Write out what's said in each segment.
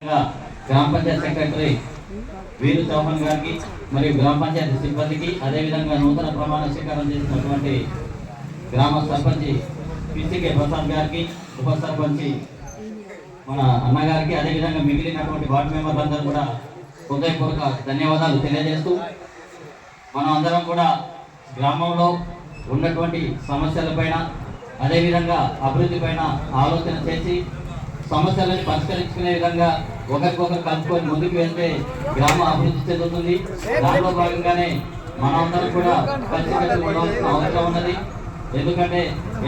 గ్రామ పంచాయతీ సెక్రటరీ వీరు చౌహాన్ గారికి మరియు గ్రామ పంచాయతీ సిబ్బందికి, అదేవిధంగా నూతన ప్రమాణ స్వీకారం చేసినటువంటి గ్రామ సర్పంచి పిసికే ప్రసాద్ గారికి, ఉప సర్పంచి మన అన్నగారికి, అదేవిధంగా మిగిలినటువంటి వార్డు మెంబర్లందరూ కూడా హృదయపూర్వక ధన్యవాదాలు తెలియజేస్తూ, మనం అందరం కూడా గ్రామంలో ఉన్నటువంటి సమస్యలపైన అదేవిధంగా అభివృద్ధి పైన ఆలోచన చేసి సమస్యలను పరిష్కరించుకునే విధంగా ఒకరికొకరు కలుపుకొని ముందుకు వెళ్తే గ్రామ అభివృద్ధి చెందుతుంది. దానిలో భాగంగానే మనమందరం కూడా కలిసికట్టుగా ఉండవలసిన అవసరం ఉన్నది. ఎందుకంటే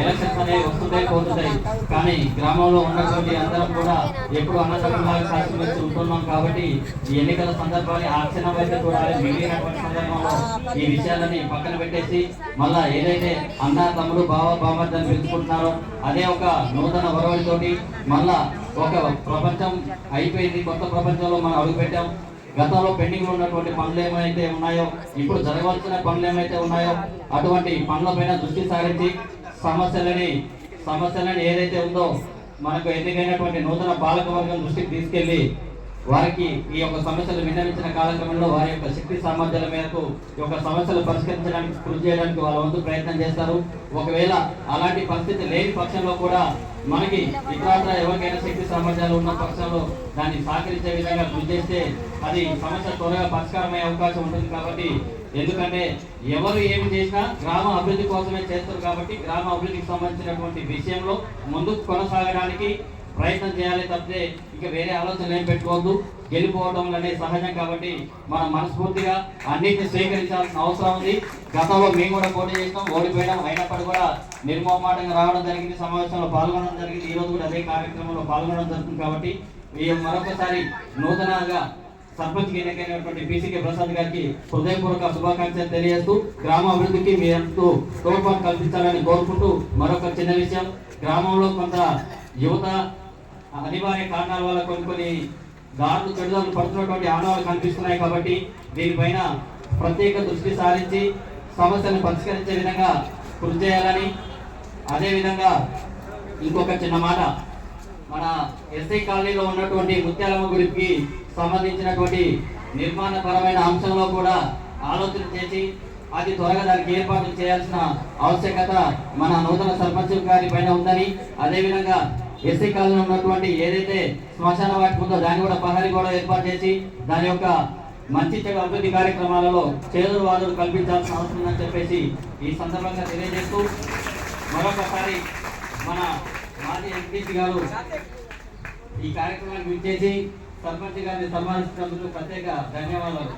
ఎలక్షన్స్ అనేవి వస్తుంటాయి పోతుంటాయి, కానీ గ్రామంలో ఉన్నటువంటి అందరం కూడా ఎప్పుడు అన్నదమ్ములాగా కలిసిమెలిసి ఉంటున్నాం. కాబట్టి ఈ ఎన్నికల సందర్భాన్ని ఆ క్షణం అయితే చూడాలి. మిగిలినటువంటి సందర్భంలో ఈ విషయాలని పక్కన పెట్టేసి మళ్ళా ఏదైతే అన్న తమ్ముడు బావ బామర్దని పిలుచుకుంటున్నారో అదే ఒక నూతన ఒరవడితోటి మళ్ళా ఒక ప్రపంచం అయిపోయింది, కొత్త ప్రపంచంలో మనం అడుగుపెట్టాం. గతంలో పెండింగ్ ఉన్నటువంటి పనులు ఏమైతే ఉన్నాయో, ఇప్పుడు జరగవలసిన పనులు ఏమైతే ఉన్నాయో అటువంటి పనులపైన దృష్టి సారించి సమస్యలని ఏదైతే ఉందో మనకు ఎన్నికైనటువంటి నూతన పాలకవర్గం దృష్టికి తీసుకెళ్లి వారికి ఈ యొక్క సమస్యలు విన్నవించిన కాలక్రమంలో వారి యొక్క శక్తి సామర్థ్యాల మేరకు ఈ యొక్క సమస్యలు పరిష్కరించడానికి కృషి చేయడానికి వాళ్ళ వంతు ప్రయత్నం చేస్తారు. ఒకవేళ అలాంటి పరిస్థితి లేని పక్షంలో కూడా మనకి ఇతర ఎవరికైనా శక్తి సామర్థ్యాలు ఉన్న పక్షంలో దాన్ని సహకరించే విధంగా కృషి చేస్తే అది సమస్య త్వరగా పరిష్కారమయ్యే అవకాశం ఉంటుంది. కాబట్టి ఎందుకంటే ఎవరు ఏమి చేసినా గ్రామ అభివృద్ధి కోసమే చేస్తారు. కాబట్టి గ్రామ అభివృద్ధికి సంబంధించినటువంటి విషయంలో ముందుకు కొనసాగడానికి ప్రయత్నం చేయాలి తప్పితే ఇక వేరే ఆలోచనలు ఏం పెట్టుకోవద్దు. గెలిపోవడం అనేది సహజం. కాబట్టి మనం మనస్ఫూర్తిగా అన్నింటినీ స్వీకరించాల్సిన అవసరం ఉంది. గతంలో మేము కూడా పోటీ చేస్తాం, ఓడిపోయడం అయినప్పటికీ కూడా నిర్మోహమాటంగా రావడం జరిగింది, సమావేశంలో పాల్గొనడం జరిగింది. ఈరోజు కూడా అదే కార్యక్రమంలో పాల్గొనడం జరుగుతుంది. కాబట్టి మరొకసారి నూతనంగా సర్పంచ్కి ఎన్నికైనటువంటి పిసికే ప్రసాద్ గారికి హృదయపూర్వక శుభాకాంక్షలు తెలియజేస్తూ గ్రామ అభివృద్ధికి మీ ఎంతో తోడ్పాటు కల్పించాలని కోరుకుంటూ, మరొక చిన్న విషయం, గ్రామంలో కొంత యువత అనివార్య కారణాల వల్ల కొన్ని దారులు చెడుదారులు పడుతున్నటువంటి ఆనవాళ్ళు కనిపిస్తున్నాయి. కాబట్టి దీనిపైన ప్రత్యేక దృష్టి సారించి సమస్యలను పరిష్కరించే విధంగా కృషి చేయాలని, అదేవిధంగా ఇంకొక చిన్న మాట, మన ఎస్ఐ కాలనీలో ఉన్నటువంటి ముత్యాలమ్మ గుడికి సంబంధించినటువంటి నిర్మాణపరమైన అంశంలో కూడా ఆలోచన చేసి అది త్వరగా దానికి ఏర్పాట్లు చేయాల్సిన ఆవశ్యకత మన నూతన సర్పంచ్ గారి పైన ఉందని, అదేవిధంగా ఎస్సీ కాలంలో ఉన్నటువంటి ఏదైతే శ్మశాన వాటి ఉందో దాన్ని కూడా పహారీ కూడా ఏర్పాటు చేసి దాని యొక్క మంచి చెడు అభివృద్ధి కార్యక్రమాలలో చేదురు వాదులు కల్పించాల్సిన అవసరం ఉందని చెప్పేసి ఈ సందర్భంగా తెలియజేస్తూ, మరొకసారి మన మాజీ ఎంపీసీ గారు ఈ కార్యక్రమానికి విచ్చేసి సర్పంచ్ గారిని సన్మానిస్తున్నందుకు ప్రత్యేక ధన్యవాదాలు.